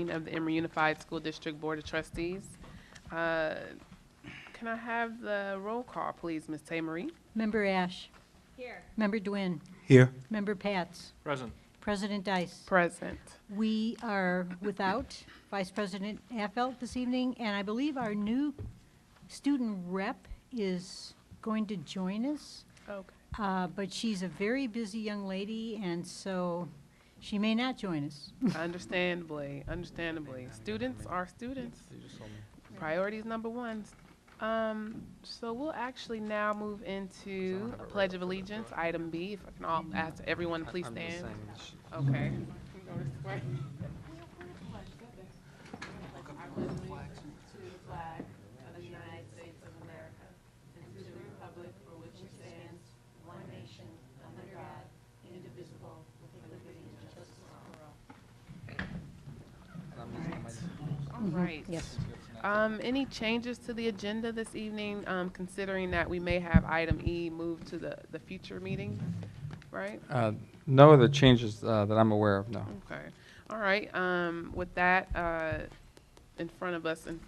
meeting of the Emory Unified School District Board of Trustees. Uh, Can I have the roll call, please, Ms. Marie? Member Ash. Here. Member Dwin. Here. Member Pats. Present. President Dice. Present. We are without Vice President Affelt this evening, and I believe our new student rep is going to join us. Okay. But she's a very busy young lady, and so she may not join us. Understandably, understandably. Students are students. Priorities number one. So we'll actually now move into a Pledge of Allegiance, item B. If I can all ask everyone, please stand. Okay. All right. Yes. Any changes to the agenda this evening, considering that we may have item E moved to the future meeting, right? No other changes that I'm aware of, no. Okay. All right. With that, in front of us, in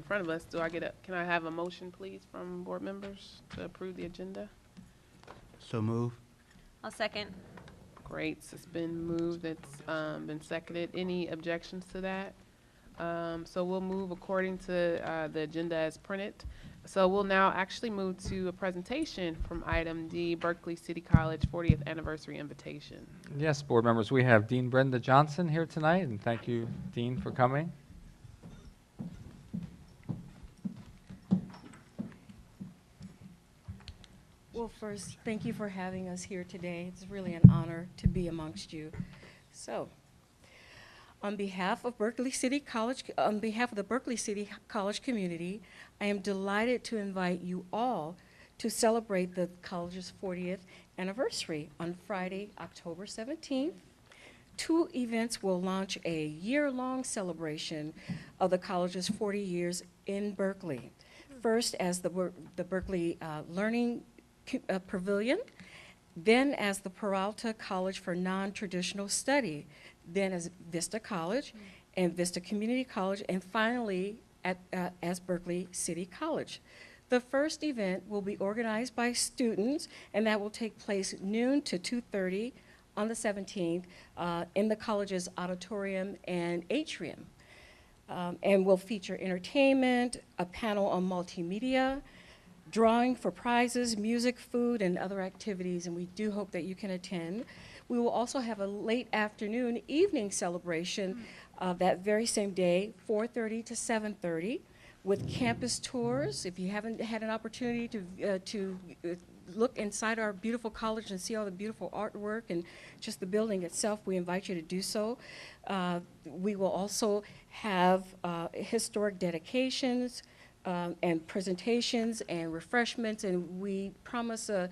front of us, can I have a motion, please, from board members to approve the agenda? So move. I'll second. Great. It's been moved. It's been seconded. Any objections to that? So we'll move according to the agenda as printed. So we'll now actually move to a presentation from item D, Berkeley City College 40th Anniversary Invitation. Yes, board members, we have Dean Brenda Johnson here tonight, and thank you, Dean, for coming. Well, first, thank you for having us here today. It's really an honor to be amongst you. So, on behalf of Berkeley City College, on behalf of the Berkeley City College community, I am delighted to invite you all to celebrate the college's 40th anniversary on Friday, October 17th. Two events will launch a year-long celebration of the college's 40 years in Berkeley. First, as the Berkeley Learning Pavilion, then as the Peralta College for Non-Traditional Study, then as Vista College and Vista Community College, and finally as Berkeley City College. The first event will be organized by students, and that will take place noon to 2:30 on the 17th in the college's auditorium and atrium. And will feature entertainment, a panel on multimedia, drawing for prizes, music, food, and other activities, and we do hope that you can attend. We will also have a late afternoon evening celebration that very same day, 4:30 to 7:30, with campus tours. If you haven't had an opportunity to look inside our beautiful college and see all the beautiful artwork and just the building itself, we invite you to do so. We will also have historic dedications, and presentations and refreshments, and we promise a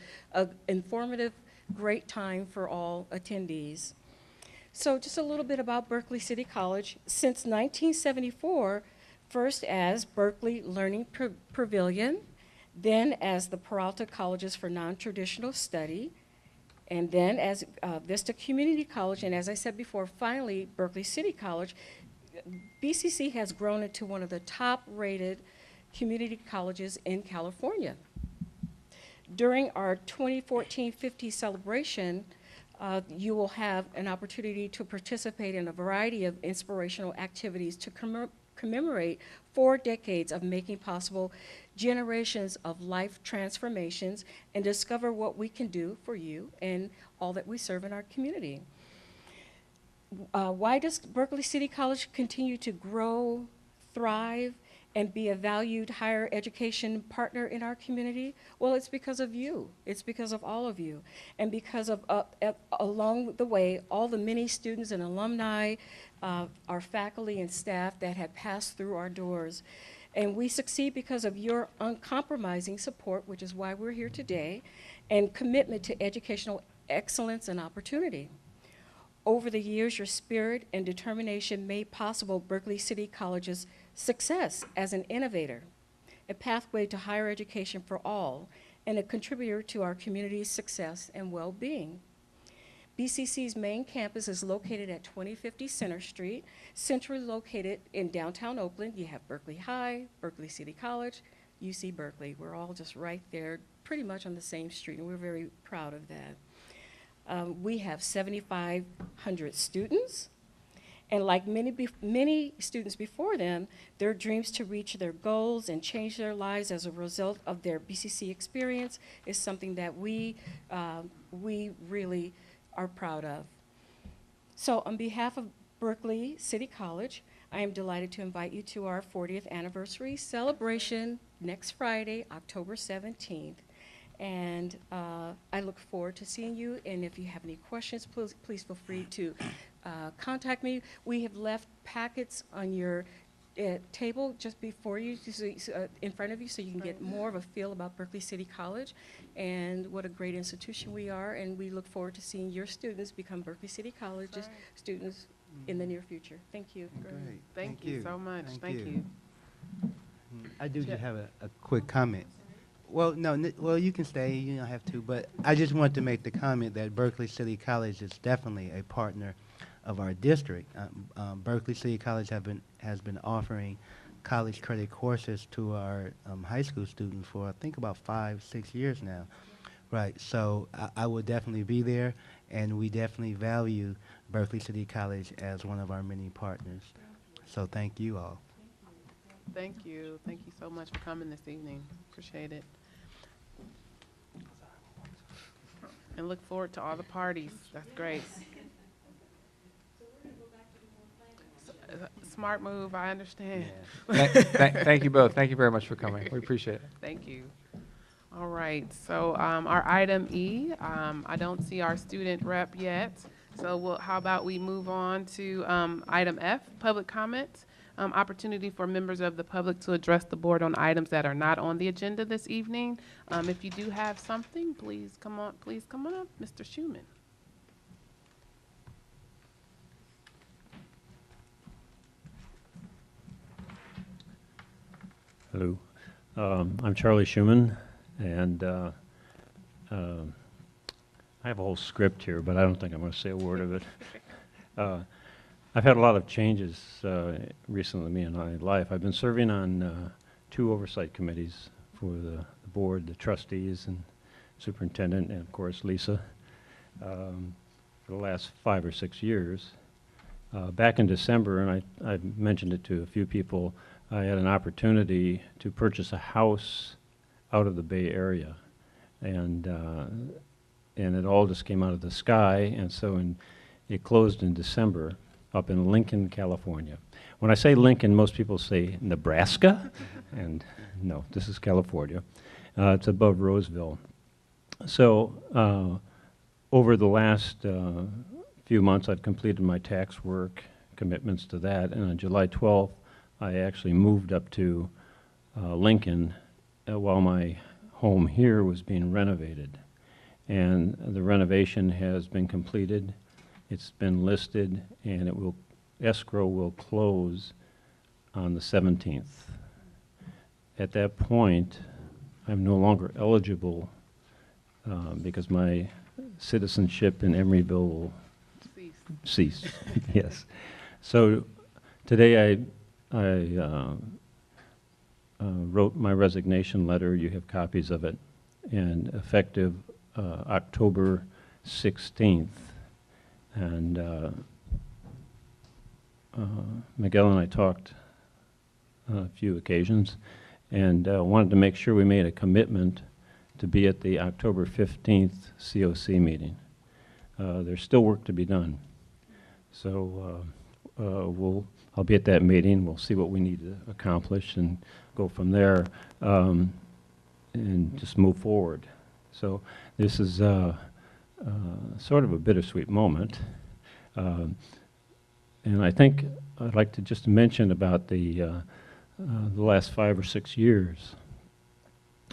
informative, great time for all attendees. So just a little bit about Berkeley City College. Since 1974, first as Berkeley Learning Pavilion, then as the Peralta Colleges for Non-Traditional Study, and then as Vista Community College, and as I said before, finally Berkeley City College, BCC has grown into one of the top-rated community colleges in California. During our 2014 50 celebration, you will have an opportunity to participate in a variety of inspirational activities to commemorate 4 decades of making possible generations of life transformations and discover what we can do for you and all that we serve in our community. Why does Berkeley City College continue to grow, thrive, and be a valued higher education partner in our community? Well, it's because of you. It's because of all of you. And because of, along the way, all the many students and alumni, our faculty and staff that have passed through our doors. And we succeed because of your uncompromising support, which is why we're here today, and commitment to educational excellence and opportunity. Over the years, your spirit and determination made possible Berkeley City College's success as an innovator, a pathway to higher education for all, and a contributor to our community's success and well-being. BCC's main campus is located at 2050 Center Street. Centrally located in downtown Oakland, you have Berkeley High, Berkeley City College, UC Berkeley. We're all just right there, pretty much on the same street, and we're very proud of that. We have 7,500 students, and like many students before them, their dreams to reach their goals and change their lives as a result of their BCC experience is something that we really are proud of. So on behalf of Berkeley City College, I am delighted to invite you to our 40th anniversary celebration next Friday, October 17th. And I look forward to seeing you. And if you have any questions, please feel free to contact me. We have left packets on your table just before you, in front of you, so you can get more of a feel about Berkeley City College and what a great institution we are. And we look forward to seeing your students become Berkeley City College's students in the near future. Thank you. Great. Thank you so much. Thank you. I do just have a quick comment. Well, no, well, you can stay, you don't have to, but I just want to make the comment that Berkeley City College is definitely a partner of our district. Berkeley City College has been offering college credit courses to our high school students for I think about 5-6 years now. Right, so I will definitely be there, and we definitely value Berkeley City College as one of our many partners. So thank you all. Thank you. Thank you so much for coming this evening. Appreciate it. And look forward to all the parties. That's great. Smart move, I understand. Thank you both. Thank you very much for coming. We appreciate it. Thank you. All right, so our item E, I don't see our student rep yet. So how about we move on to item F, public comment. Opportunity for members of the public to address the board on items that are not on the agenda this evening. If you do have something, please come on up, Mr. Schuman. Hello, I'm Charlie Schuman, and I have a whole script here, but I don't think I'm going to say a word of it. I've had a lot of changes recently in my life. I've been serving on 2 oversight committees for the board, the trustees and superintendent, and of course Lisa, for the last 5 or 6 years. Back in December, and I mentioned it to a few people, I had an opportunity to purchase a house out of the Bay Area, and it all just came out of the sky, and so it closed in December up in Lincoln, California. When I say Lincoln, most people say Nebraska, and no, this is California. It's above Roseville. So over the last few months, I've completed my tax work, commitments to that, and on July 12th, I actually moved up to Lincoln while my home here was being renovated. And the renovation has been completed. It's been listed, and escrow will close on the 17th. At that point, I'm no longer eligible because my citizenship in Emeryville will cease. Yes. So today I wrote my resignation letter. You have copies of it. And effective October 16th. And Miguel and I talked on a few occasions and wanted to make sure we made a commitment to be at the October 15th COC meeting. There's still work to be done. So I'll be at that meeting. We'll see what we need to accomplish and go from there and just move forward. So this is sort of a bittersweet moment. And I think I'd like to just mention about the last 5 or 6 years.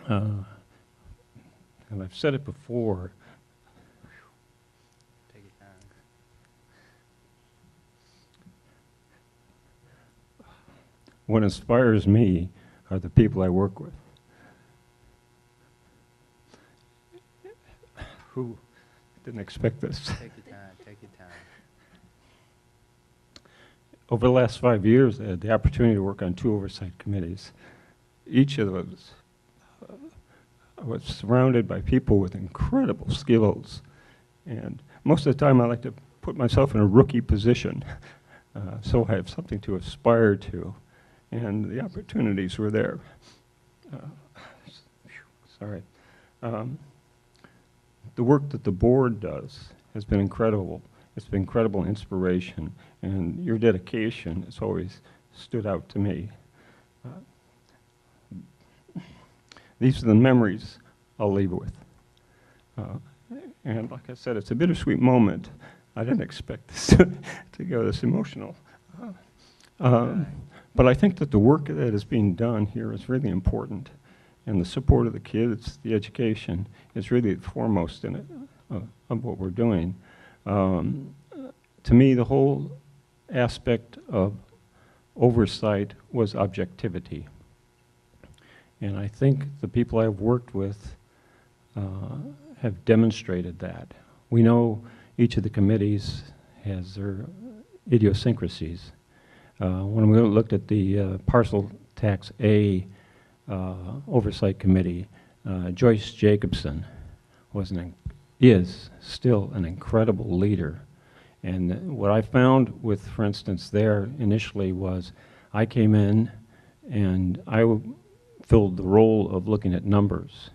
And I've said it before. Take your time. What inspires me are the people I work with, who Didn't expect this. Take your time, take your time. Over the last 5 years, I had the opportunity to work on 2 oversight committees. Each of those was surrounded by people with incredible skills. And most of the time, I like to put myself in a rookie position, so I have something to aspire to. And the opportunities were there. Sorry. The work that the board does has been incredible. It's been incredible inspiration, and your dedication has always stood out to me. These are the memories I'll leave with. And like I said, it's a bittersweet moment. I didn't expect this to go this emotional. But I think that the work that is being done here is really important. And the support of the kids, the education, is really foremost in it, of what we're doing. To me, the whole aspect of oversight was objectivity. And I think the people I've worked with have demonstrated that. We know each of the committees has their idiosyncrasies. When we looked at the parcel tax A oversight committee, Joyce Jacobson is still an incredible leader. And what I found with, for instance, there initially was I came in and I filled the role of looking at numbers.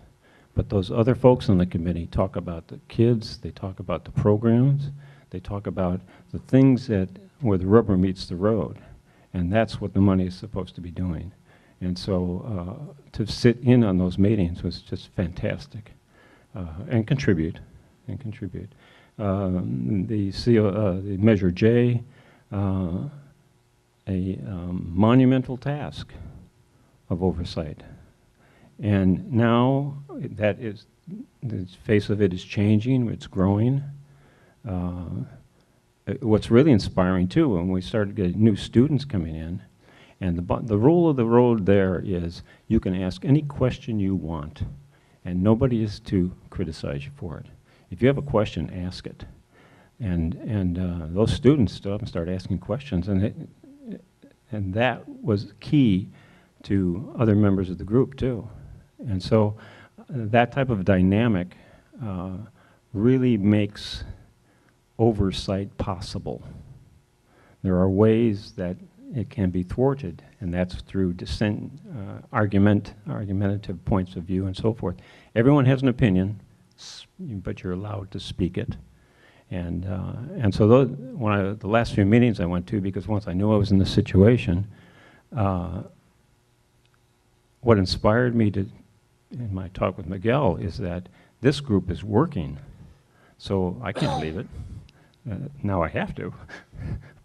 But those other folks on the committee talk about the kids, they talk about the programs, they talk about the things that where the rubber meets the road. And that's what the money is supposed to be doing. And so to sit in on those meetings was just fantastic, and contribute. The Measure J, a monumental task of oversight. And now that is, the face of it is changing, it's growing. What's really inspiring too, when we started getting new students coming in, and the rule of the road there is you can ask any question you want, and nobody is to criticize you for it. If you have a question, ask it. And those students stood up and started asking questions, and that was key to other members of the group too. And so that type of dynamic really makes oversight possible. There are ways that it can be thwarted, and that's through argumentative points of view and so forth. Everyone has an opinion, but you're allowed to speak it. And so the last few meetings I went to, because once I knew I was in this situation, what inspired me to, in my talk with Miguel, is that this group is working, so I can't leave it. Now I have to.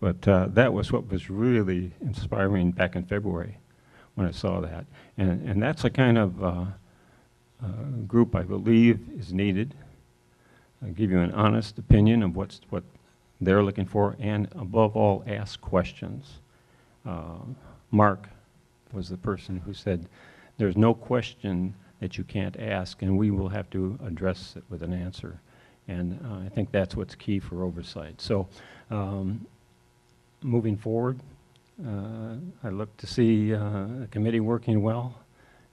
But that was what was really inspiring back in February when I saw that. And that's a kind of group I believe is needed. I'll give you an honest opinion of what they're looking for, and above all, ask questions. Mark was the person who said, there's no question that you can't ask, and we will have to address it with an answer. And I think that's what's key for oversight. So moving forward, I look to see the committee working well,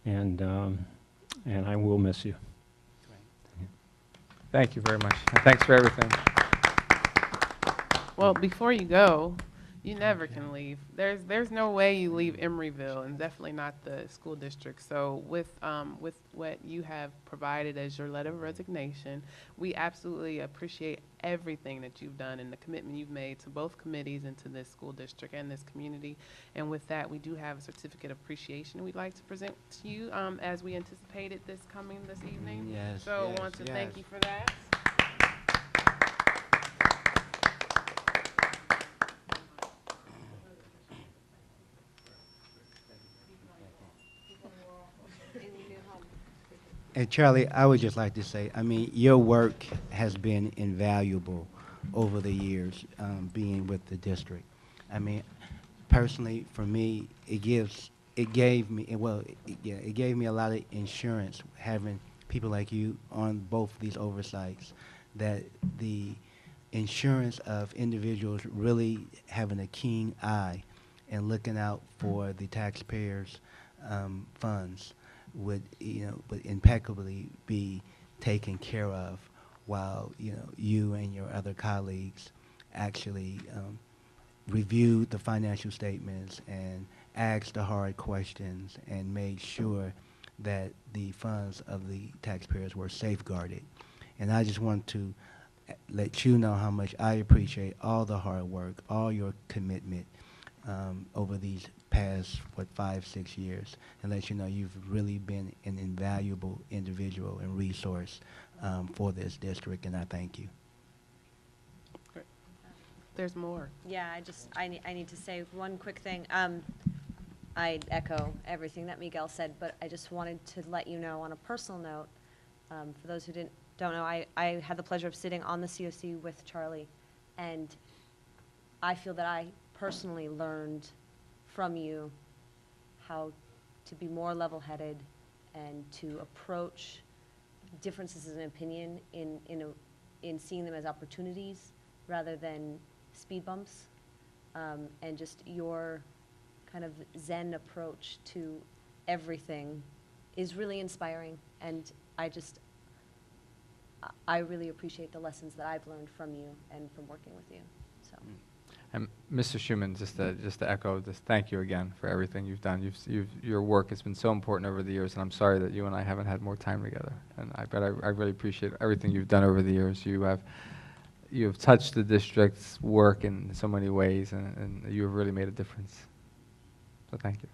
and I will miss you. Thank you very much. And thanks for everything. Well, before you go, you never can leave. There's no way you leave Emeryville, and definitely not the school district. So with what you have provided as your letter of resignation, we absolutely appreciate everything that you've done and the commitment you've made to both committees and to this school district and this community. And with that, we do have a certificate of appreciation we'd like to present to you as we anticipated this evening. Yes, So yes, want to yes. thank you for that. And Charlie, I would just like to say, I mean, your work has been invaluable over the years, being with the district. I mean, personally, for me, it gave me a lot of insurance having people like you on both these oversights, that the insurance of individuals really having a keen eye and looking out for the taxpayers' funds would, would impeccably be taken care of while, you and your other colleagues actually reviewed the financial statements and asked the hard questions and made sure that the funds of the taxpayers were safeguarded. And I just want to let you know how much I appreciate all the hard work, all your commitment over these past, 5, 6 years, and let you know you've really been an invaluable individual and resource for this district, and I thank you. There's more. Yeah, I need to say one quick thing. I echo everything that Miguel said, but I just wanted to let you know on a personal note, for those who don't know, I had the pleasure of sitting on the COC with Charlie, and I feel that I personally learned from you how to be more level-headed and to approach differences in opinion in seeing them as opportunities rather than speed bumps, and just your kind of Zen approach to everything is really inspiring, and I really appreciate the lessons that I've learned from you and from working with you. So. And Mr. Schuman, just to echo this, thank you again for everything you've done. Your work has been so important over the years, and I'm sorry that you and I haven't had more time together. And I really appreciate everything you've done over the years. You have touched the district's work in so many ways, and you have really made a difference. So thank you.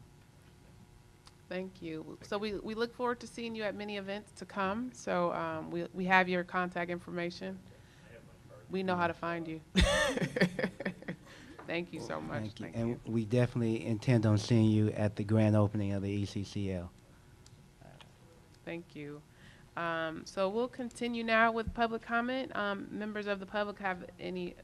Thank you. So we look forward to seeing you at many events to come. So we have your contact information. We know how to find you. Thank you so much. Thank you. And we definitely intend on seeing you at the grand opening of the ECCL. Thank you. So we'll continue now with public comment. Members of the public have any?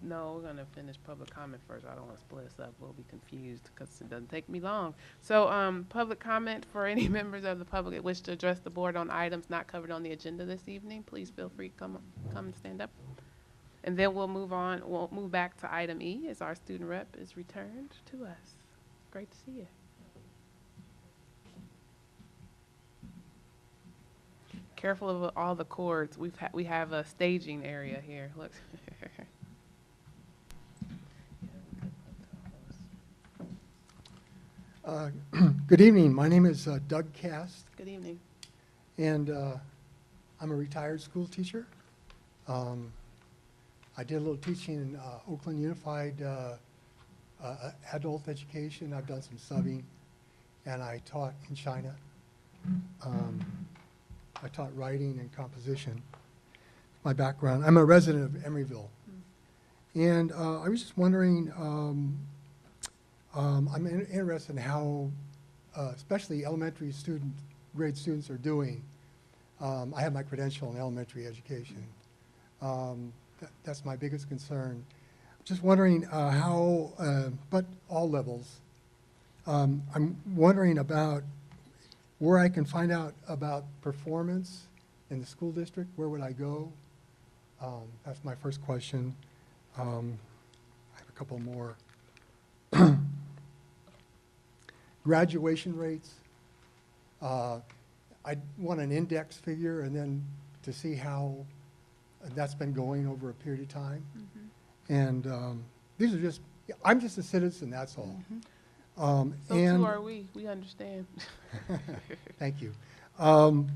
No, we're going to finish public comment first. I don't want to split us up. We'll be confused because it doesn't take me long. So public comment for any members of the public that wish to address the board on items not covered on the agenda this evening. Please feel free to come and stand up. And then we'll move on. We'll move back to item E as our student rep is returned to us. Great to see you. Careful of all the cords. We have a staging area here. Look. Good evening. My name is Doug Cast, Good evening. and I'm a retired school teacher. I did a little teaching in Oakland Unified Adult Education. I've done some subbing, and I taught in China. I taught writing and composition. My background, I'm a resident of Emeryville. And I was just wondering, I'm interested in how, especially elementary grade students are doing. I have my credential in elementary education. That's my biggest concern. Just wondering how, but all levels. I'm wondering about where I can find out about performance in the school district. Where would I go? That's my first question. I have a couple more. Graduation rates. I want an index figure and then to see how that's been going over a period of time. And these are just, I'm just a citizen, that's all. So and too are we. We understand. Thank you. You,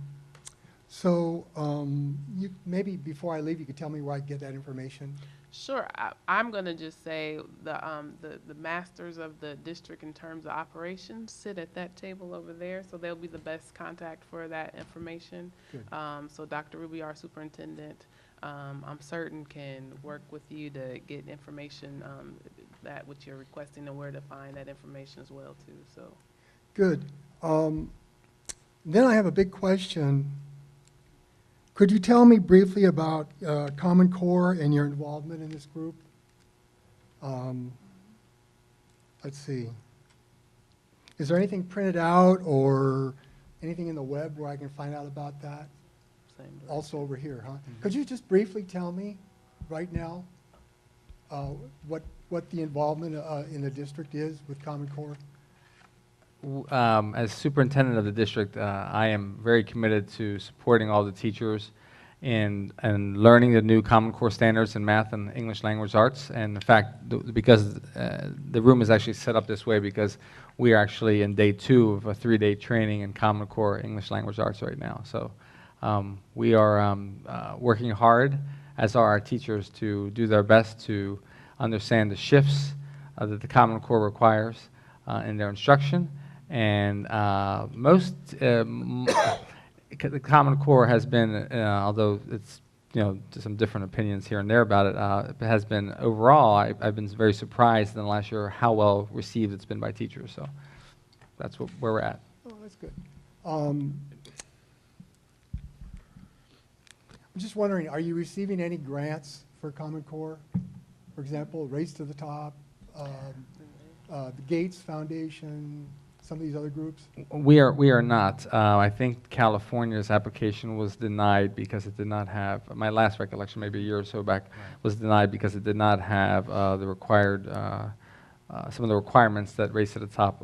maybe before I leave, you could tell me where I can get that information? Sure. I'm going to just say the masters of the district in terms of operations sit at that table over there, so they'll be the best contact for that information. Good. So Dr. Ruby, our superintendent, I'm certain can work with you to get information that what you're requesting and where to find that information as well too. So Good. Then I have a big question. Could you tell me briefly about Common Core and your involvement in this group? Let's see. Is there anything printed out or anything in the web where I can find out about that? same direction. also over here, huh? Could you just briefly tell me, right now, what the involvement in the district is with Common Core? As superintendent of the district, I am very committed to supporting all the teachers in learning the new Common Core standards in math and English language arts. And in fact, because the room is actually set up this way because we are actually in day 2 of a 3-day training in Common Core English language arts right now. So we are working hard, as are our teachers, to do their best to understand the shifts that the Common Core requires in their instruction. And the Common Core has been, although it's, just some different opinions here and there about it, it has been overall, I've been very surprised in the last year how well received it's been by teachers. So that's where we're at. Oh, that's good. I'm just wondering, are you receiving any grants for Common Core? For example, Race to the Top, the Gates Foundation, some of these other groups? We are not. I think California's application was denied because it did not have, my last recollection, maybe a year or so back, was denied because it did not have the required, some of the requirements that Race to the Top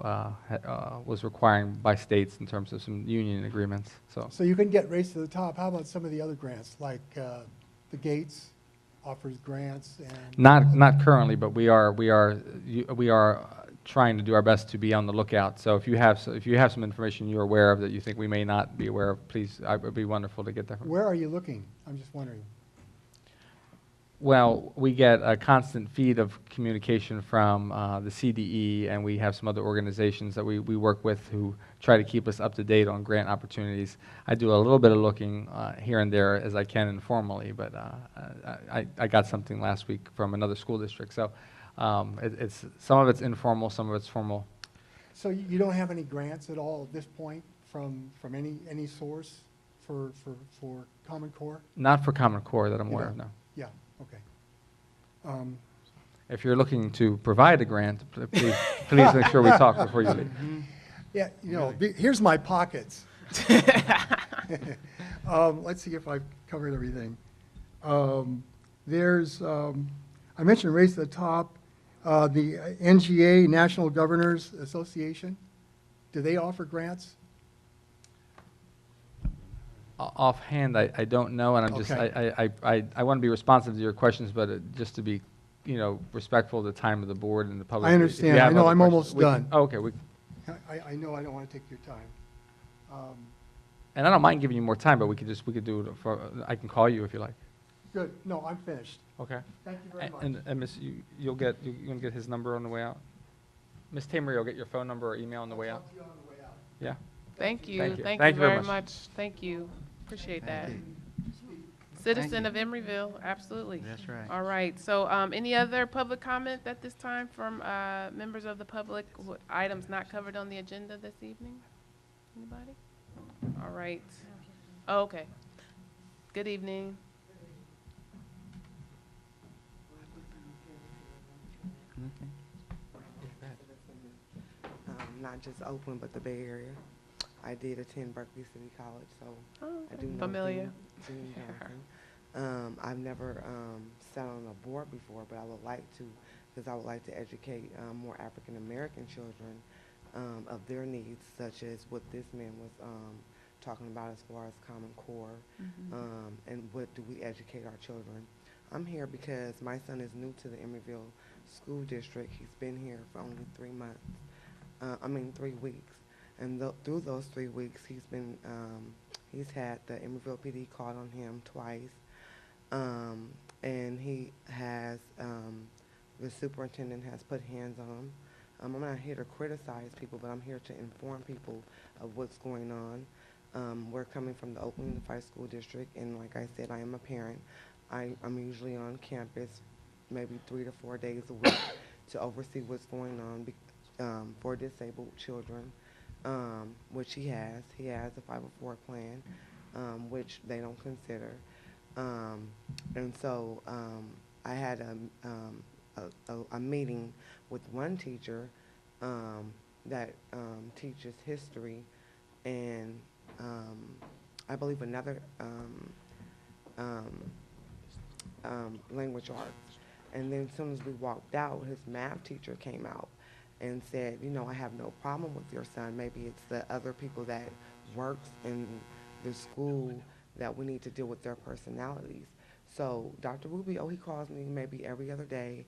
was requiring by states in terms of some union agreements. So you can get Race to the Top. How about some of the other grants, like the Gates offers grants and? Not currently, but we are trying to do our best to be on the lookout. So if you have some information you're aware of that you think we may not be aware of, please, it would be wonderful to get that from you. Where are you looking? I'm just wondering. Well, we get a constant feed of communication from the CDE, and we have some other organizations that we work with who try to keep us up to date on grant opportunities. I do a little bit of looking here and there as I can informally, but I got something last week from another school district. So it's some of it's informal, some of it's formal. So you don't have any grants at all at this point from any source for Common Core? Not for Common Core that I'm You aware of, don't? no. Yeah, okay. If you're looking to provide a grant, please make sure we talk before you leave. Yeah, here's my pockets. Let's see if I've covered everything. I mentioned Race to the Top, the NGA, National Governors Association. Do they offer grants? Offhand, I don't know, and I'm just, Okay. I want to be responsive to your questions, but just to be, respectful of the time of the board and the public. I If you understand. have I know other I'm questions, almost we can- done. oh, okay, I know I don't want to take your time. and I don't mind giving you more time, but we could do it for, I can call you if you like. Good. No, I'm finished. Okay. Thank you very much. And Miss, you're gonna get his number on the way out? Miss Tamer, you'll get your phone number or email on the way out? Talk to you on the way out. Yeah? Thank you. Thank you. Thank Thank you you very very much. much. Thank you. Appreciate that. Citizen of Emeryville, absolutely. That's right. All right, so any other public comment at this time from members of the public? Items not covered on the agenda this evening? Anybody? All right. Oh, okay. Good evening. Not just Oakland, but the Bay Area. I did attend Berkeley City College, so Oh, I do know familiar. Dean Johnson. I've never sat on a board before, but I would like to, because I would like to educate more African American children of their needs, such as what this man was talking about as far as Common Core, and what do we educate our children. I'm here because my son is new to the Emeryville School District. He's been here for only 3 months. 3 weeks. And through those 3 weeks, he's had the Emeryville PD called on him twice. And he has, the superintendent has put hands on him. I'm not here to criticize people, but I'm here to inform people of what's going on. We're coming from the Oakland Unified School District, and like I said, I am a parent. I'm usually on campus maybe 3 to 4 days a week to oversee what's going on for disabled children, which he has. He has a 504 plan, which they don't consider. And so I had a meeting with one teacher that teaches history and I believe, another language arts. And then as soon as we walked out, his math teacher came out and said, you know, I have no problem with your son. Maybe it's the other people that works in the school that we need to deal with their personalities. So Dr. Rubio, he calls me maybe every other day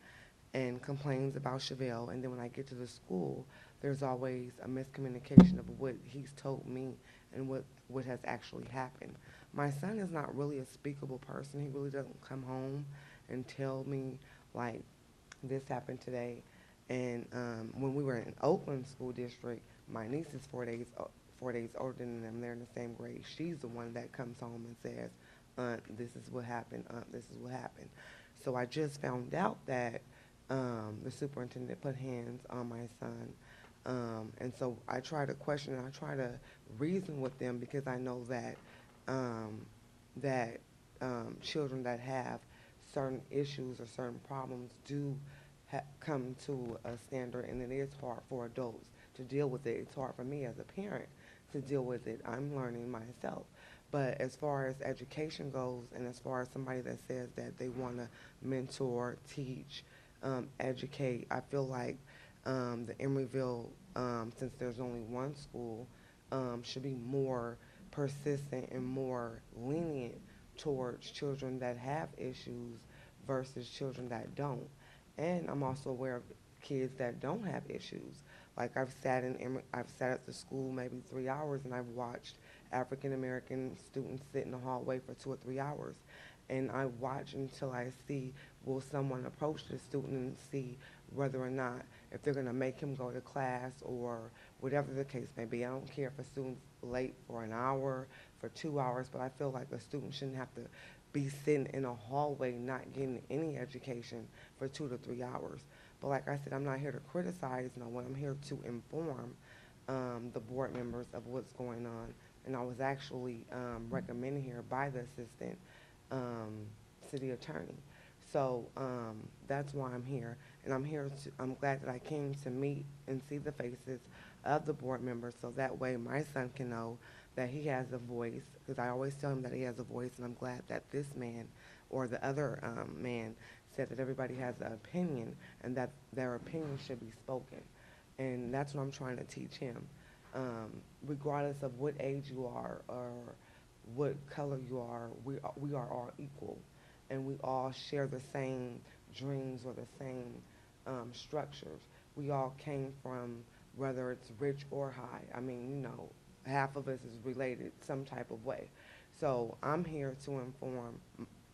and complains about Chevelle. And then when I get to the school, there's always a miscommunication of what he's told me and what has actually happened. My son is not really a speakable person. He really doesn't come home and tell me, like, this happened today. And when we were in Oakland School District, my niece is 4 days older than them. They're in the same grade. She's the one that comes home and says, this is what happened. This is what happened. So I just found out that the superintendent put hands on my son. And so I try to question and I try to reason with them because I know that children that have certain issues or certain problems do come to a standard, and it is hard for adults to deal with it. It's hard for me as a parent to deal with it. I'm learning myself. But as far as education goes, and as far as somebody that says that they want to mentor, teach, educate, I feel like the Emeryville, since there's only one school, should be more persistent and more lenient towards children that have issues versus children that don't. And I'm also aware of kids that don't have issues. Like I've sat at the school maybe 3 hours and I've watched African American students sit in the hallway for 2 or 3 hours. And I watch until I see, will someone approach the student and see whether or not, if they're gonna make him go to class or whatever the case may be. I don't care if a student's late for an hour, for 2 hours, but I feel like a student shouldn't have to be sitting in a hallway not getting any education for 2 to 3 hours. But like I said, I'm not here to criticize no one. I'm here to inform the board members of what's going on. And I was actually recommended here by the assistant city attorney. So that's why I'm here. And I'm glad that I came to meet and see the faces of the board members so that way my son can know that he has a voice, because I always tell him that he has a voice, and I'm glad that this man or the other man said that everybody has an opinion and that their opinion should be spoken. And that's what I'm trying to teach him. Regardless of what age you are or what color you are, we are all equal. And we all share the same dreams or the same structures. We all came from, whether it's rich or high. I mean, you know, half of us is related some type of way. So I'm here to inform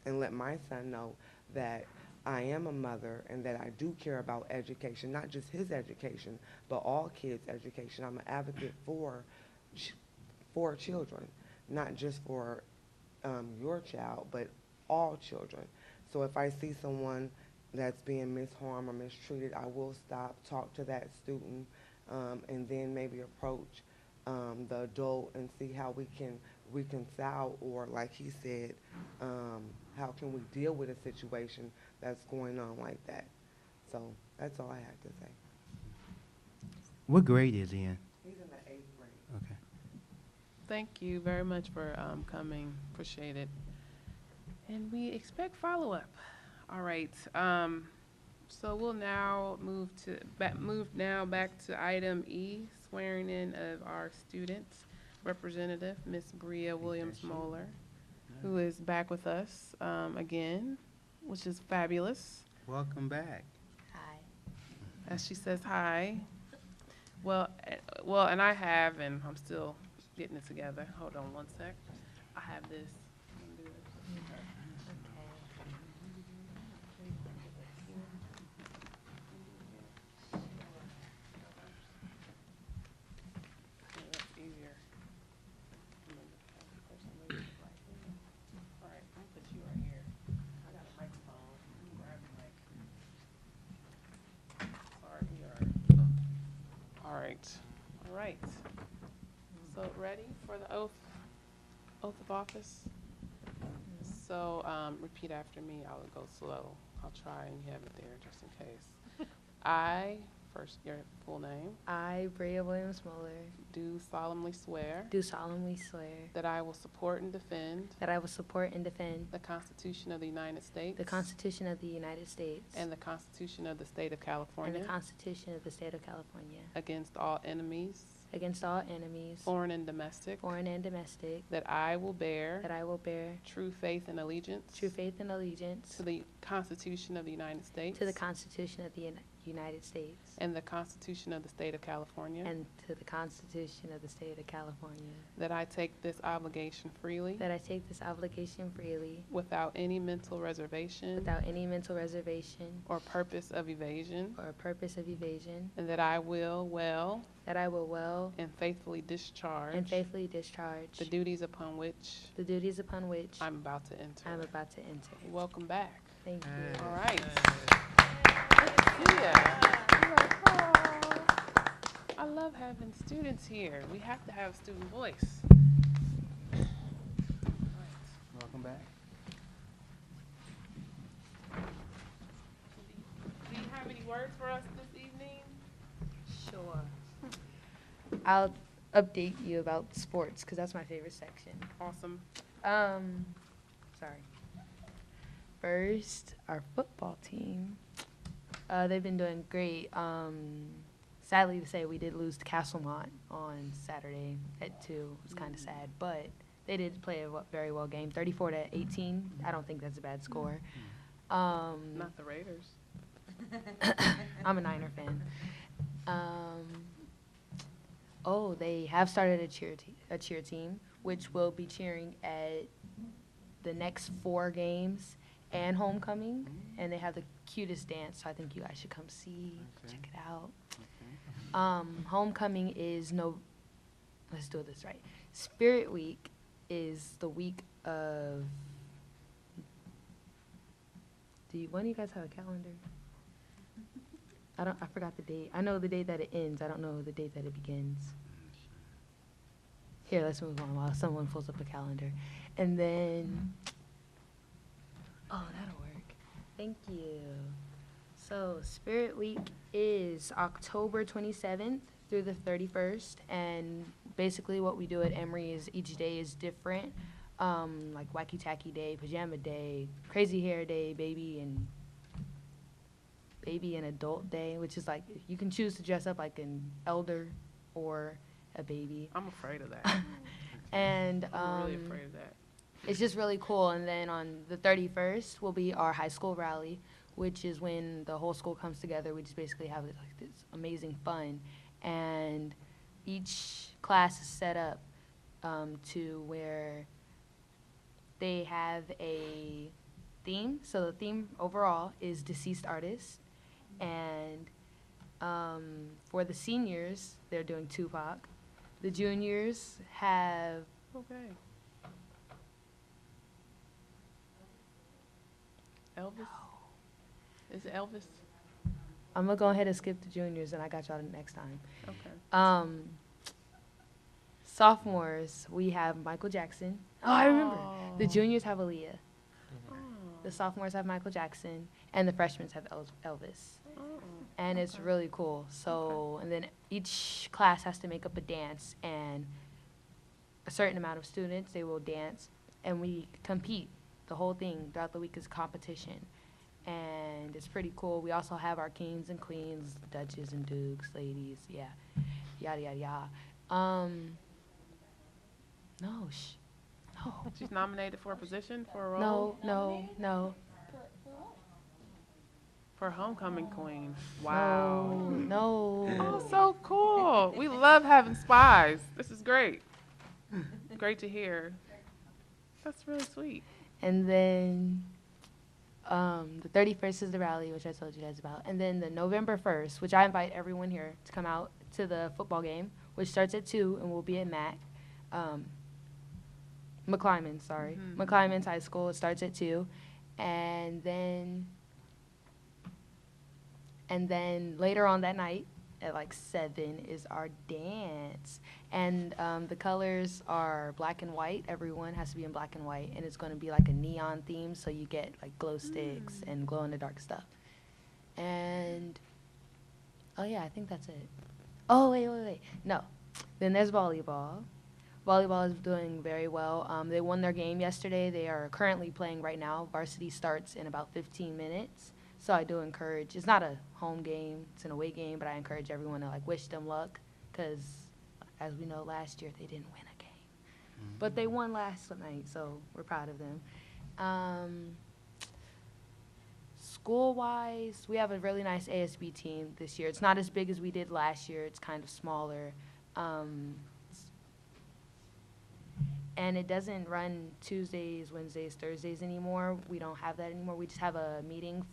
and let my son know that I am a mother and that I do care about education, not just his education, but all kids' education. I'm an advocate for children, not just for your child, but all children. So if I see someone that's being misharmed or mistreated, I will stop, talk to that student, and then maybe approach the adult and see how we can reconcile, or like he said, how can we deal with a situation that's going on like that. So that's all I have to say. What grade is he in? He's in the 8th grade. Okay. Thank you very much for coming. Appreciate it. And we expect follow-up. All right. So we'll now move back to item E, swearing in of our student representative, Miss Bria Williams-Moeller, who is back with us again, which is fabulous. Welcome back. Hi. As she says hi. Well, and I have, and I'm still getting it together. Hold on one sec. I have this. That's easier. All right, I'll put you right here. I got a microphone. You can grab the mic. Sorry, we are. All right. All right. So ready for the oath of office? So repeat after me. I'll go slow. I'll try and you have it there just in case. I, your full name. I, Brea Williams Muller, Do solemnly swear do solemnly swear that I will support and defend that I will support and defend the Constitution of the United States the Constitution of the United States and the Constitution of the State of and California the Constitution of the State of California against all enemies, against all enemies, foreign and domestic, foreign and domestic, that I will bear that I will bear true faith and allegiance true faith and allegiance to the Constitution of the United States to the Constitution of the United States and the Constitution of the State of California, and to the Constitution of the State of California, that I take this obligation freely that I take this obligation freely without any mental reservation without any mental reservation or purpose of evasion, or purpose of evasion, and that I will well that I will well and faithfully discharge and faithfully discharge the duties upon which the duties upon which I'm about to enter. I'm about to enter. Welcome back. Thank you. All right. Good to see ya. You're like, "Oh, I love having students here. We have to have student voice." All right. Welcome back. Do you have any words for us this evening? Sure. I'll update you about sports because that's my favorite section. Awesome. Sorry. First, our football team. They've been doing great. Sadly to say, we did lose to Castlemont on Saturday at 2. It was kind of sad, but they did play a very well game. 34-18. I don't think that's a bad score. Not the Raiders. I'm a Niner fan. They have started a cheer team, which will be cheering at the next 4 games and homecoming, and they have the cutest dance, so I think you guys should come see, check it out. Homecoming is let's do this right. Spirit Week is the week of, one of you guys have a calendar? I forgot the date. I know the date that it ends. I don't know the date that it begins. Here, let's move on while someone pulls up a calendar. And then, that'll work. Thank you. So Spirit Week is October 27th through the 31st. And basically what we do at Emory is each day is different. Like Wacky Tacky Day, Pajama Day, Crazy Hair Day, Baby and Adult Day, which is like you can choose to dress up like an elder or a baby. I'm afraid of that. And I'm really afraid of that. it's just really cool. And then on the 31st will be our high school rally, which is when the whole school comes together. We just basically have like this amazing fun, and each class is set up to where they have a theme. So the theme overall is deceased artists. And for the seniors, they're doing Tupac. The juniors have Okay. Elvis? Is it Elvis? I'm gonna go ahead and skip the juniors, and I got y'all next time. Okay. Sophomores, we have Michael Jackson. Oh, I remember. The Oh. juniors have Aaliyah. Oh. The sophomores have Michael Jackson, and the freshmen have Elvis. Oh. And it's really cool. So, and then each class has to make up a dance, and a certain amount of students, they will dance, and we compete. The whole thing throughout the week is competition, and it's pretty cool. We also have our kings and queens, duchess and dukes, ladies, yeah, yada, yada, yada. No. She's nominated for a position, for a role? No. For homecoming queen. Wow. No. Oh, so cool. We love having spies. This is great. Great to hear. That's really sweet. And then the 31st is the rally, which I told you guys about. And then the November 1st, which I invite everyone here to come out to the football game, which starts at 2 and will be at McClymonds, sorry. Mhm. McClymonds High School. It starts at 2. And then later on that night, at like 7, is our dance. And the colors are black and white. Everyone has to be in black and white. And it's going to be like a neon theme, so you get like glow sticks and glow-in-the-dark stuff. And Oh yeah, I think that's it. Oh wait. No. Then there's volleyball. Volleyball is doing very well. They won their game yesterday. They are currently playing right now. Varsity starts in about 15 minutes. So I do encourage. It's not a home game. It's an away game, but I encourage everyone to like wish them luck, because as we know, last year they didn't win a game, but they won last night, so we're proud of them. School-wise, we have a really nice ASB team this year. It's not as big as we did last year. It's kind of smaller. And it doesn't run Tuesdays, Wednesdays, Thursdays anymore. We don't have that anymore. We just have a meeting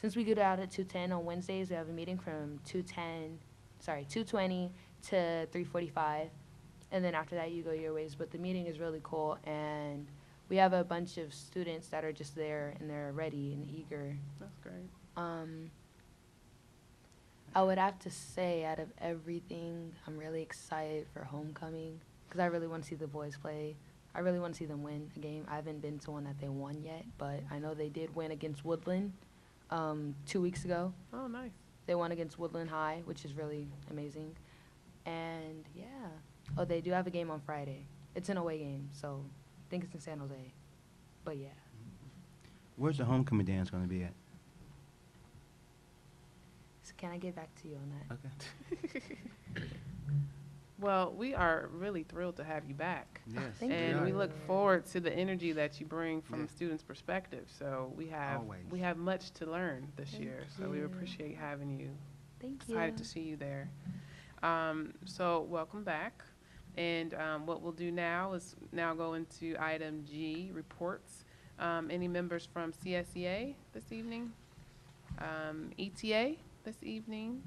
since we get out at 2:10 on Wednesdays, we have a meeting from 2:20 to 3:45. And then after that, you go your ways. But the meeting is really cool, and we have a bunch of students that are just there, and they're ready and eager. That's great. I would have to say, out of everything, I'm really excited for homecoming, because I really want to see the boys play. I really want to see them win a game. I haven't been to one that they won yet, but I know they did win against Woodland 2 weeks ago. Oh, nice. They won against Woodland High, which is really amazing. And, yeah. Oh, they do have a game on Friday. It's an away game, so I think it's in San Jose. But, yeah. Where's the homecoming dance going to be at? So can I get back to you on that? Okay. Well, we are really thrilled to have you back. Yes. Thank And you. we look forward to the energy that you bring from Yeah. the students' perspective. So we have Always. much to learn this Thank year. So we you. appreciate having you. Thank you. Excited to see you there. So welcome back. And what we'll do now is now go into item G, reports. Any members from CSEA this evening? ETA this evening?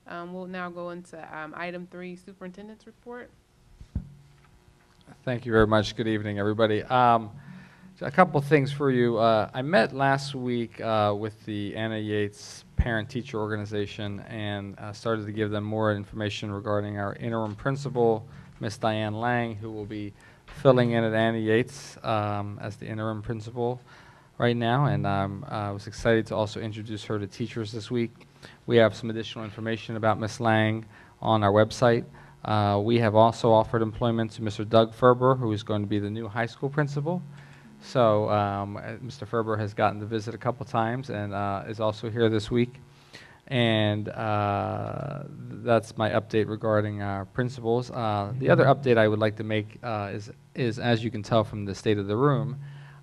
We'll now go into item 3, superintendent's report. Thank you very much. Good evening, everybody. A couple things for you. I met last week with the Anna Yates parent-teacher organization and started to give them more information regarding our interim principal, Miss Diane Lang, who will be filling in at Anna Yates as the interim principal right now. And I was excited to also introduce her to teachers this week. We have some additional information about Miss Lang on our website. We have also offered employment to Mr. Doug Ferber, who is going to be the new high school principal. So Mr. Ferber has gotten to visit a couple times and is also here this week. And that's my update regarding our principals. The other update I would like to make is, as you can tell from the state of the room,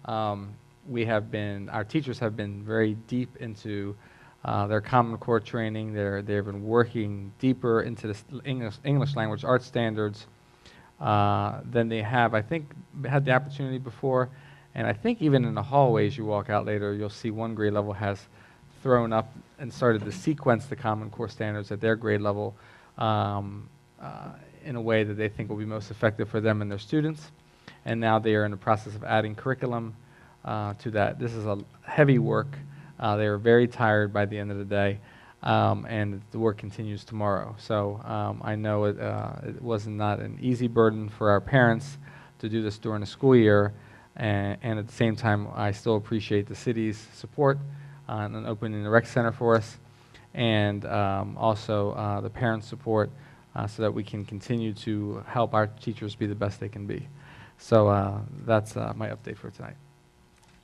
our teachers have been very deep into their Common Core training. They've been working deeper into the English language arts standards than they have, I think, had the opportunity before. And I think even in the hallways you walk out later, you'll see one grade level has thrown up and started to sequence the Common Core standards at their grade level in a way that they think will be most effective for them and their students. And now they are in the process of adding curriculum to that. This is a heavy work. They are very tired by the end of the day, and the work continues tomorrow. So I know it was not an easy burden for our parents to do this during the school year, and at the same time, I still appreciate the city's support on opening the rec center for us, and also the parents' support so that we can continue to help our teachers be the best they can be. So that's my update for tonight.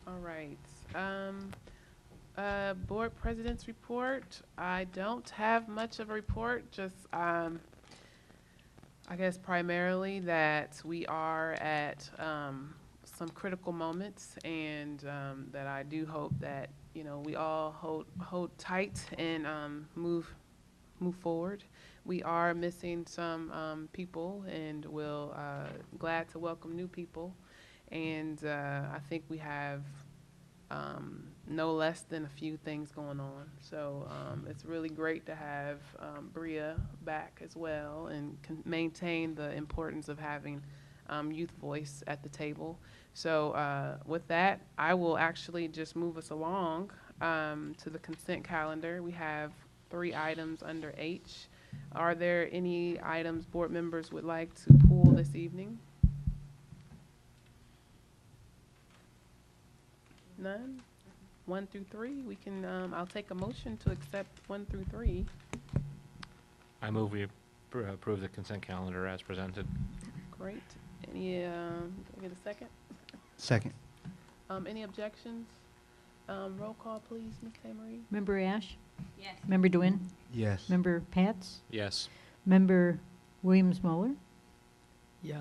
All right. Board president's report. I don't have much of a report, just I guess primarily that we are at some critical moments, and that I do hope that we all hold tight and move forward. We are missing some people, and we'll glad to welcome new people. And I think we have no less than a few things going on. So it's really great to have Bria back as well, and maintain the importance of having youth voice at the table. So with that, I will actually just move us along to the consent calendar. We have 3 items under H. Are there any items board members would like to pull this evening? None? 1 through 3, we can, I'll take a motion to accept 1 through 3. I move we approve the consent calendar as presented. Great. Any, can I get a second? Second. Any objections? Roll call, please, Ms. Tamery. Member Ash? Yes. Member DeWin? Yes. Member Pats? Yes. Member Williams-Muller? Yes.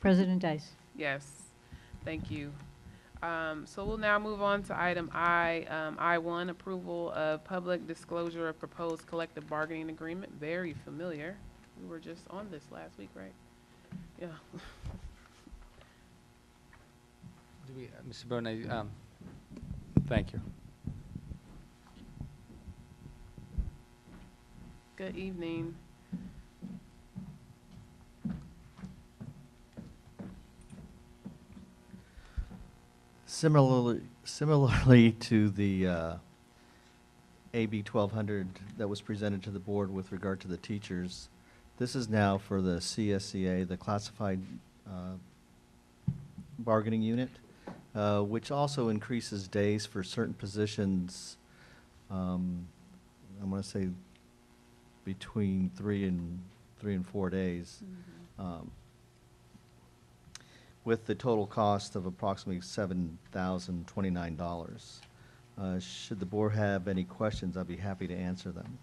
President Dice? Yes, thank you. So we'll now move on to item I1, approval of public disclosure of proposed collective bargaining agreement. Very familiar. We were just on this last week, right? Yeah. Do we, Mr. Bonet, thank you. Good evening. Similarly to the AB 1200 that was presented to the board with regard to the teachers, this is now for the CSEA, the Classified Bargaining Unit, which also increases days for certain positions. I'm going to say between 3 and 4 days. With the total cost of approximately $7,029. Should the board have any questions, I'd be happy to answer them.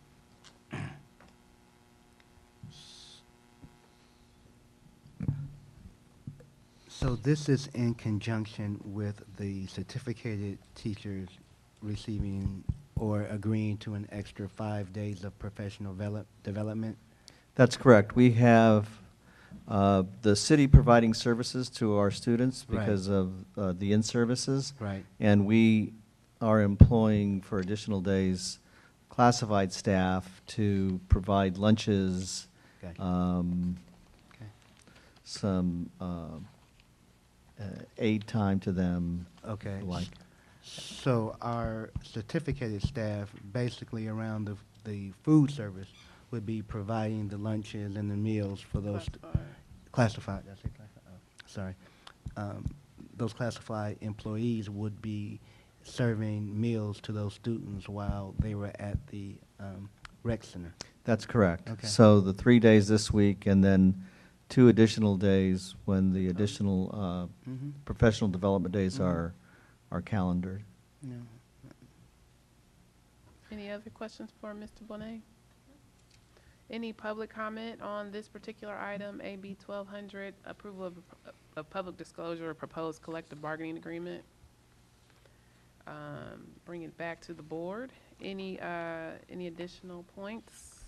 So this is in conjunction with the certificated teachers receiving or agreeing to an extra 5 days of professional development? That's correct. We have the city providing services to our students Right. because of the in-services. Right. And we are employing for additional days classified staff to provide lunches, Gotcha. Okay. some aid time to them, Okay. like. So our certificated staff, basically around the food service, would be providing the lunches and the meals for those classified. Did I say classified? Oh, sorry. Those classified employees would be serving meals to those students while they were at the rec center. That's correct. Okay. So the 3 days this week and then 2 additional days when the additional Mm-hmm. professional development days Mhm. are calendared. Yeah. Any other questions for Mr. Bonet? Any public comment on this particular item, AB 1200, approval of public disclosure of proposed collective bargaining agreement? Bring it back to the board. Any additional points?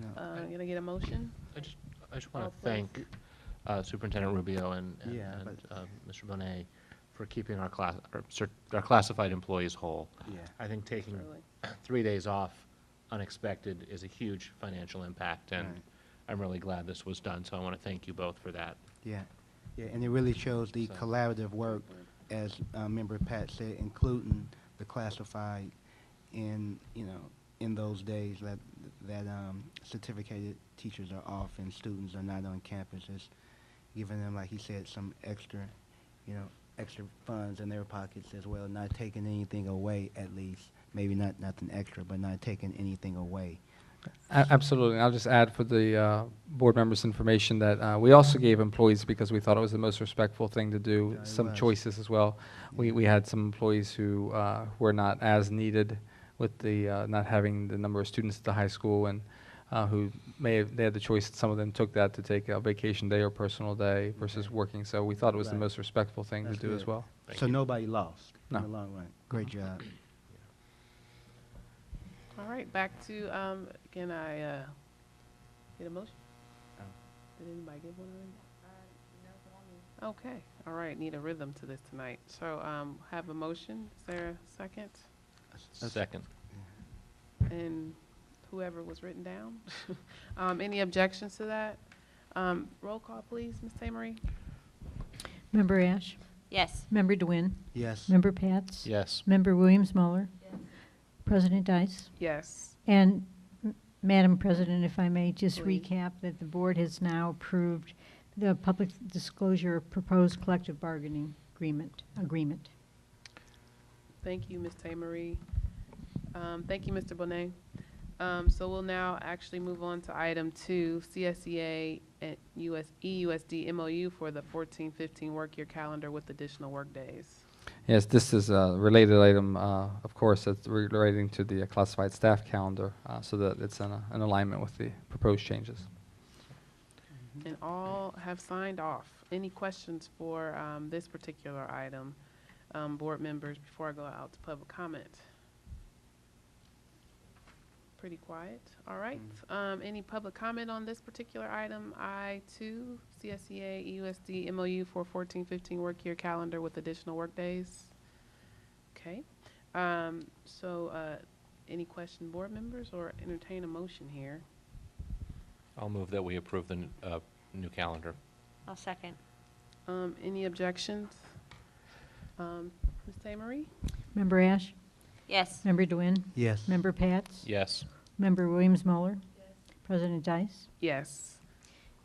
No. Can I get a motion? I just want Oh, to thank Superintendent Rubio and Yeah, Mr. Bonet for keeping our classified employees whole. Yeah. I think taking Really? 3 days off unexpected is a huge financial impact, and Right. I'm really glad this was done, so I want to thank you both for that. Yeah. Yeah, and it really shows the So- collaborative work, as Member Pat said, including the classified in, in those days that certificated teachers are off and students are not on campus. It's giving them, like he said, some extra, extra funds in their pockets as well, not taking anything away at least. Maybe not nothing extra, but not taking anything away. Absolutely. And I'll just add for the board members' information that we also gave employees, because we thought it was the most respectful thing to do, Yeah, it some was. choices as well. We had some employees who were not as needed with the not having the number of students at the high school, and who they had the choice, some of them took that to take a vacation day or personal day versus Okay. working. So we thought it was the Right. most respectful thing That's to do as good. well. Thank So you. nobody lost No. in the long run. Great job. All right, back to, can I get a motion? Oh. Did anybody get one already? Okay, all right, need a rhythm to this tonight. So, have a motion, is there a second? Second. And whoever was written down? Any objections to that? Roll call, please, Ms. Tamery? Member Ash? Yes. Member DeWin? Yes. Member Pats? Yes. Member Williams-Muller? President Dice? Yes. And, Madam President, if I may just Please. recap that the board has now approved the public disclosure of proposed collective bargaining agreement. Thank you, Ms. Marie. Thank you, Mr. Bonet. So we'll now actually move on to item 2, CSEA and EUSD MOU for the 14-15 work year calendar with additional work days. Yes, this is a related item, of course, it's relating to the classified staff calendar, so that it's in alignment with the proposed changes. And all have signed off. Any questions for this particular item, board members, before I go out to public comment? Pretty quiet. All right. Any public comment on this particular item, I-2, CSEA EUSD MOU for 14-15 work year calendar with additional work days? Okay. Any question, board members, or entertain a motion here? I'll move that we approve the new calendar. I'll second. Any objections? Ms. Marie? Member Ash? Yes. Member Dwin? Yes. Member Pats? Yes. Member Williams-Muller? President Dice? Yes.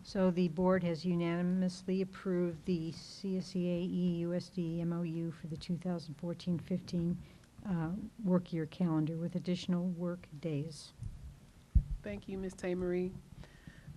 So the board has unanimously approved the CSEA EUSD MOU for the 2014-15 work year calendar with additional work days. Thank you, Ms. Marie.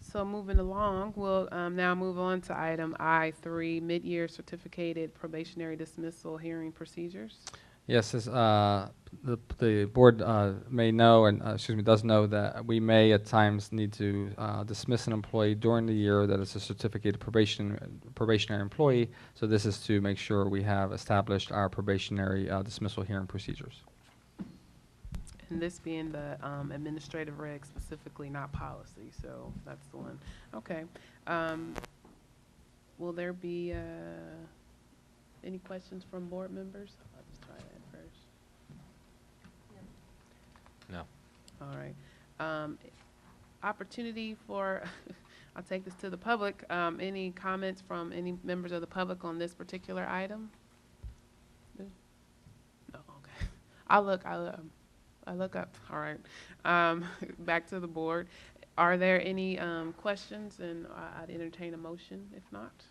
So moving along, we'll now move on to item I-3, mid-year certificated probationary dismissal hearing procedures. Yes, as, the board may know, and does know that we may at times need to dismiss an employee during the year that is a certificated probationary employee. So this is to make sure we have established our probationary dismissal hearing procedures. And this being the administrative reg specifically, not policy, so that's the one. Okay. Will there be any questions from board members? I'll just try that first. No. All right. Opportunity for, I'll take this to the public. Any comments from any members of the public on this particular item? No, okay. I'll look up. All right. Back to the board. Are there any questions? And I'd entertain a motion if not.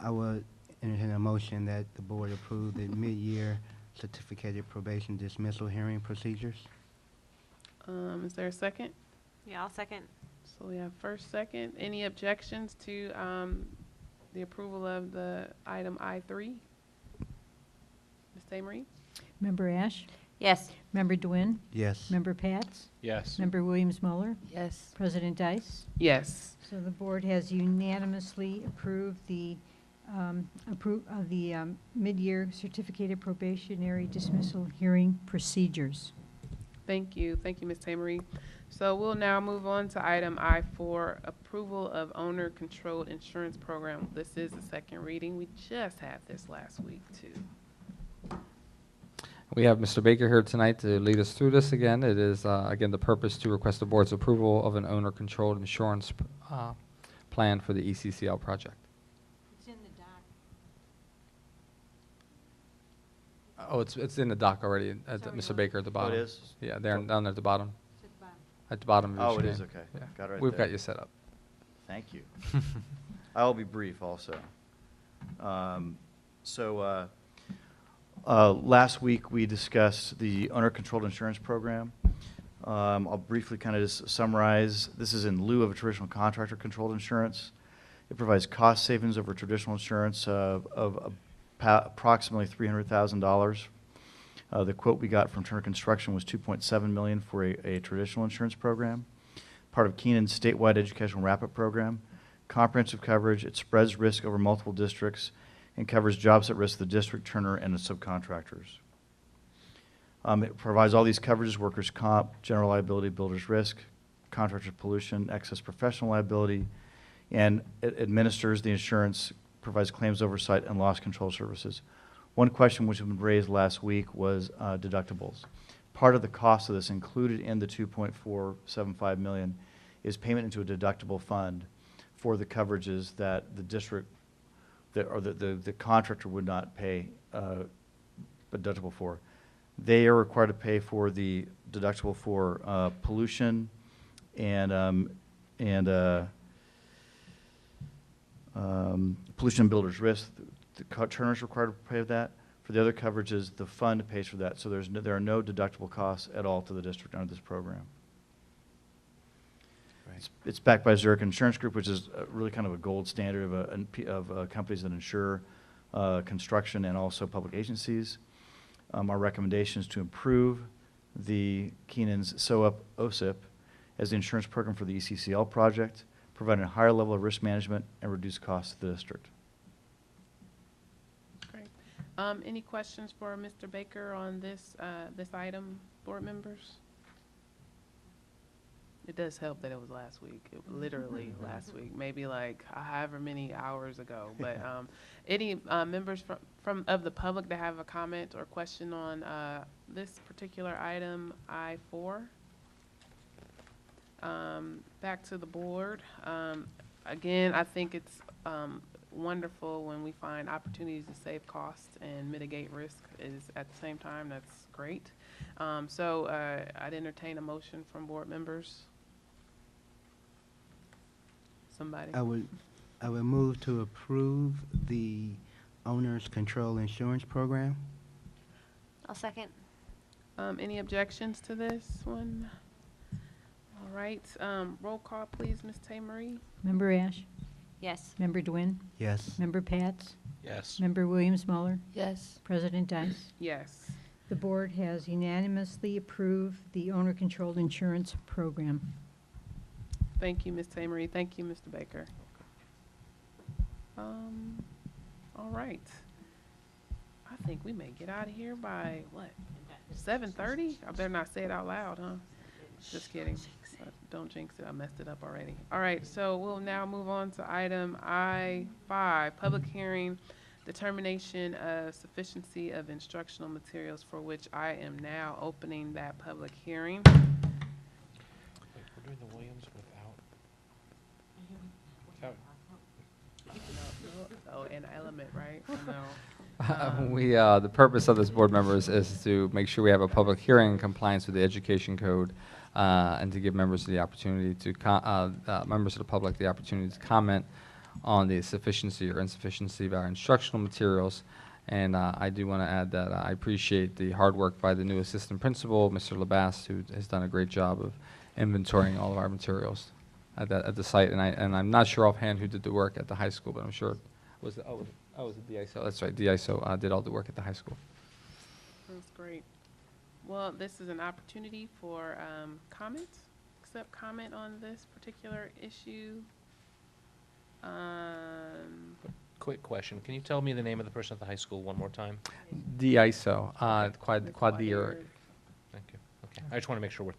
I would entertain a motion that the board approve the mid-year certificated probation dismissal hearing procedures. Is there a second? Yeah, I'll second. So we have first, second. Any objections to the approval of the item I-3? Ms. Marie? Member Ash? Yes. Member Dwin? Yes. Member Pats? Yes. Member Williams-Muller? Yes. President Dice? Yes. So the board has unanimously approved the mid-year certificated probationary dismissal hearing procedures. Thank you. Thank you, Ms. Marie. So we'll now move on to item I-4, approval of owner-controlled insurance program. This is the second reading. We just had this last week, too. We have Mr. Baker here tonight to lead us through this again. It is, again, the purpose to request the board's approval of an owner-controlled insurance plan for the ECCL project. It's in the doc. Oh, it's in the doc already, Sorry, Mr. look. Baker at the bottom. it is? Yeah, there, down there at the bottom. It's at the bottom. At the bottom of your Oh, screen. it is, okay. Yeah. Got it right We've there. got you set up. Thank you. I will be brief also. Last week, we discussed the owner-controlled insurance program. I'll briefly kind of just summarize. This is in lieu of a traditional contractor-controlled insurance. It provides cost savings over traditional insurance of approximately $300,000. The quote we got from Turner Construction was $2.7 million for a traditional insurance program, part of Keenan's statewide educational wrap-up program. Comprehensive coverage, it spreads risk over multiple districts and covers jobs at risk of the district, Turner, and the subcontractors. It provides all these coverages: workers' comp, general liability, builder's risk, contractor pollution, excess professional liability, and it administers the insurance, provides claims oversight, and loss control services. One question which had been raised last week was deductibles. Part of the cost of this, included in the $2.475 million, is payment into a deductible fund for the coverages that the district, the contractor would not pay a deductible for. They are required to pay for the deductible for pollution and pollution and builder's risk. The Turner's required to pay that. For the other coverages, the fund pays for that, so there are no deductible costs at all to the district under this program. It's backed by Zurich Insurance Group, which is really kind of a gold standard of companies that insure construction and also public agencies. Our recommendation is to improve the Keenan's SOUP OSIP as the insurance program for the ECCL project, providing a higher level of risk management and reduced costs to the district. Great. Any questions for Mr. Baker on this, this item, board members? It does help that it was last week, literally last week, maybe like however many hours ago. But any members of the public that have a comment or question on this particular item, I-4? Back to the board. Again, I think it's wonderful when we find opportunities to save costs and mitigate risk is at the same time. That's great. So I'd entertain a motion from board members. Somebody? I would move to approve the Owner's Control Insurance Program. I'll second. Any objections to this one? All right, roll call, please, Ms. Tay-Marie. Member Ash? Yes. Member Dwin? Yes. Member Pats? Yes. Member Williams-Muller? Yes. President Dice? Yes. The board has unanimously approved the owner-controlled insurance program. Thank you, Ms. Tay-Marie. Thank you, Mr. Baker. All right. I think we may get out of here by, what, 7:30? I better not say it out loud, huh? Just kidding. Don't jinx it. I messed it up already. All right, so we'll now move on to item I-5, public hearing, determination of sufficiency of instructional materials, for which I am now opening that public hearing. Wait, we're doing the Williams without. Oh, and element, right? No. The purpose of this board members is to make sure we have a public hearing in compliance with the education code, and to give members the opportunity to, members of the public the opportunity to comment on the sufficiency or insufficiency of our instructional materials. And I do want to add that I appreciate the hard work by the new assistant principal, Mr. Labasse, who has done a great job of inventorying all of our materials at the site. And I'm not sure offhand who did the work at the high school, but I'm sure it was the DISO. That's right, DISO did all the work at the high school. That's great. Well, this is an opportunity for comment, accept comment on this particular issue. Quick question. Can you tell me the name of the person at the high school one more time? DISO, Quadir. Thank you. Okay. I just want to make sure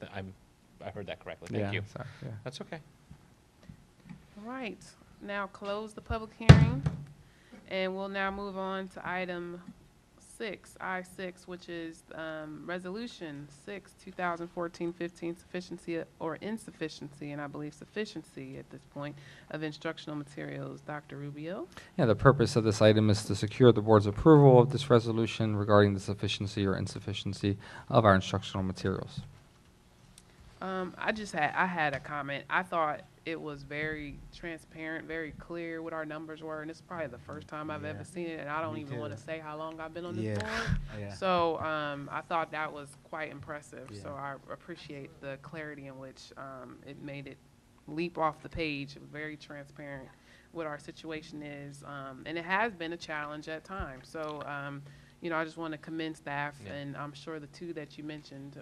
I heard that correctly. Thank you. Sorry, yeah. That's okay. All right, now close the public hearing, and we'll now move on to item 6, I-6, which is Resolution 6, 2014-15, sufficiency or insufficiency, and I believe sufficiency at this point, of instructional materials. Dr. Rubio? Yeah, the purpose of this item is to secure the board's approval of this resolution regarding the sufficiency or insufficiency of our instructional materials. I had a comment. I thought it was very transparent, very clear what our numbers were, and it's probably the first time I've ever seen it, and I don't Me even too. want to say how long I've been on this Yeah. board. Yeah. So I thought that was quite impressive. Yeah. So I appreciate the clarity in which it made it leap off the page, very transparent what our situation is. And it has been a challenge at times. So, I just want to commend staff, Yeah. and I'm sure the two that you mentioned,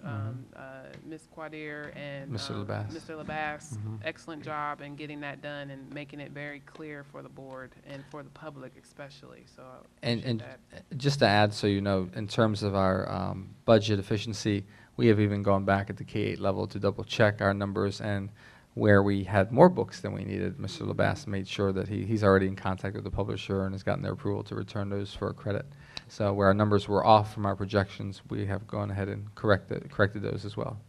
Ms. Quadir and Mr. Labasse. Mr. Labasse, Mhm. excellent job in getting that done and making it very clear for the board and for the public especially. So I appreciate And that. just to add, so you know, in terms of our budget efficiency, we have even gone back at the K-8 level to double check our numbers, and where we had more books than we needed, Mr. Labasse made sure that he's already in contact with the publisher and has gotten their approval to return those for credit. So where our numbers were off from our projections, we have gone ahead and corrected those as well.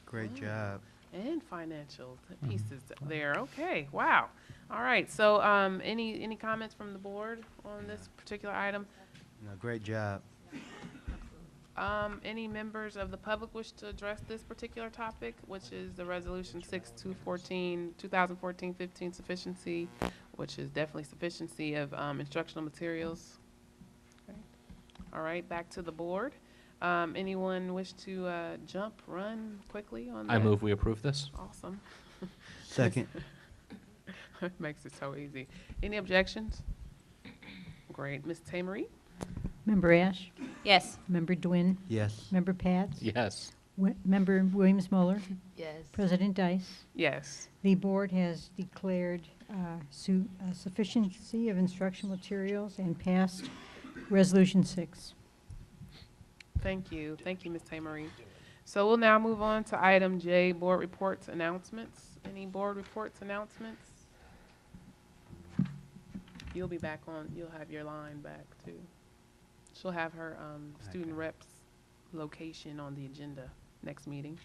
Great job. And financial pieces there. Okay, wow. All right, so any comments from the board on this particular item? No, great job. Any members of the public wish to address this particular topic, which is the resolution 2014-15 sufficiency, which is definitely sufficiency of instructional materials? Okay. All right, back to the board. Anyone wish to jump, run quickly on that? I move we approve this. Awesome. Second. Makes it so easy. Any objections? Great. Ms. Tamery? Member Ash? Yes. Member Dwin? Yes. Member Pats? Yes. Member Williams-Moeller? Yes. President Dice? Yes. The board has declared sufficiency of instructional materials and passed Resolution 6. Thank you. Thank you, Ms. Tamery. So we'll now move on to item J, board reports, announcements. Any board reports, announcements? You'll be back on, you'll have your line back too. She'll have her student rep's location on the agenda next meeting.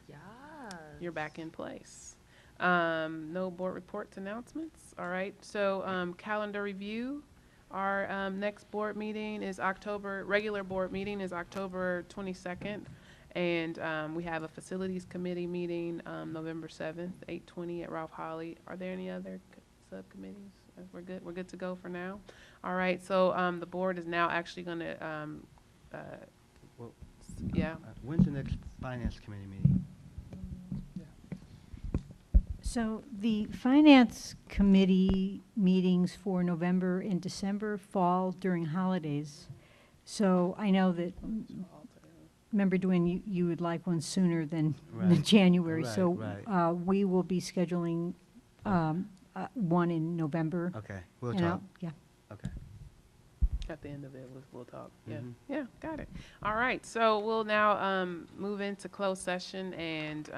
Yes. You're back in place. No board reports, announcements. All right, so calendar review. Our next board meeting is regular board meeting is October 22nd. And we have a facilities committee meeting November 7th, 8:20 at Ralph Holly. Are there any other subcommittees? We're good. We're good to go for now. All right. So the board is now actually going to, Well, yeah. When's the next finance committee meeting? So the Finance Committee meetings for November and December fall during holidays. So I know that Member Dwin, you would like one sooner than Right. January. Right, So right. we will be scheduling one in November. Okay, we'll and talk. Yeah. Okay. At the end of it, we'll talk. Yeah, Mhm. yeah, got it. All right, so we'll now move into closed session, and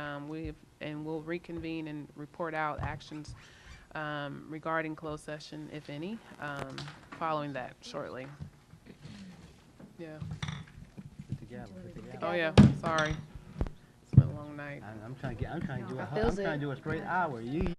we'll reconvene and report out actions regarding closed session, if any, following that shortly. Yeah. Put together, put together. Oh yeah. Sorry. It's been a long night. I'm trying to do I feels I'm trying to do a straight hour. You